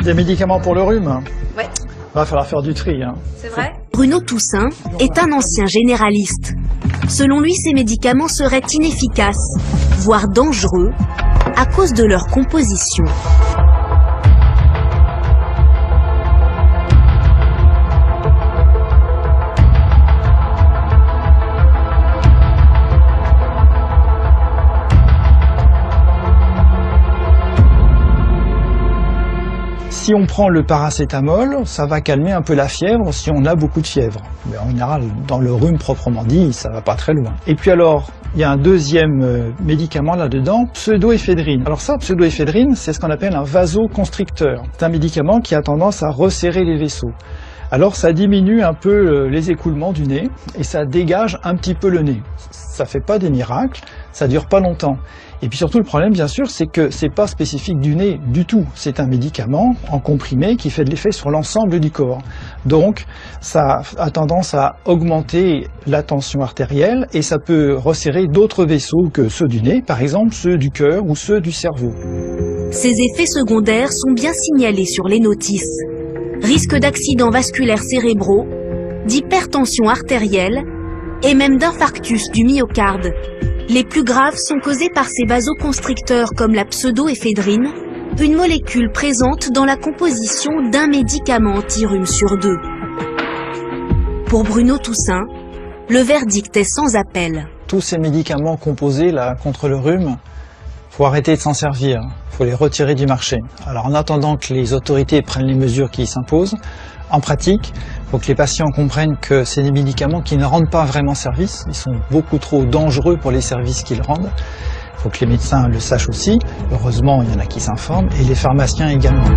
Des médicaments pour le rhume? Ouais. Va falloir faire du tri. Hein. C'est vrai? Bruno Toussaint est un ancien généraliste. Selon lui, ces médicaments seraient inefficaces, voire dangereux, à cause de leur composition. Si on prend le paracétamol, ça va calmer un peu la fièvre si on a beaucoup de fièvre. Mais en général, dans le rhume proprement dit, ça va pas très loin. Et puis alors, il y a un deuxième médicament là-dedans, pseudoéphédrine. Alors ça, pseudoéphédrine, c'est ce qu'on appelle un vasoconstricteur. C'est un médicament qui a tendance à resserrer les vaisseaux. Alors ça diminue un peu les écoulements du nez et ça dégage un petit peu le nez. Ça fait pas des miracles, ça dure pas longtemps. Et puis surtout le problème bien sûr c'est que c'est pas spécifique du nez du tout. C'est un médicament en comprimé qui fait de l'effet sur l'ensemble du corps. Donc ça a tendance à augmenter la tension artérielle et ça peut resserrer d'autres vaisseaux que ceux du nez, par exemple ceux du cœur ou ceux du cerveau. Ces effets secondaires sont bien signalés sur les notices. Risque d'accidents vasculaires cérébraux, d'hypertension artérielle et même d'infarctus du myocarde. Les plus graves sont causés par ces vasoconstricteurs comme la pseudoéphédrine, une molécule présente dans la composition d'un médicament anti-rhume sur 2. Pour Bruno Toussaint, le verdict est sans appel. Tous ces médicaments composés là contre le rhume, faut arrêter de s'en servir, faut les retirer du marché. Alors en attendant que les autorités prennent les mesures qui s'imposent, en pratique, il faut que les patients comprennent que c'est des médicaments qui ne rendent pas vraiment service, ils sont beaucoup trop dangereux pour les services qu'ils rendent. Il faut que les médecins le sachent aussi, heureusement il y en a qui s'informent, et les pharmaciens également.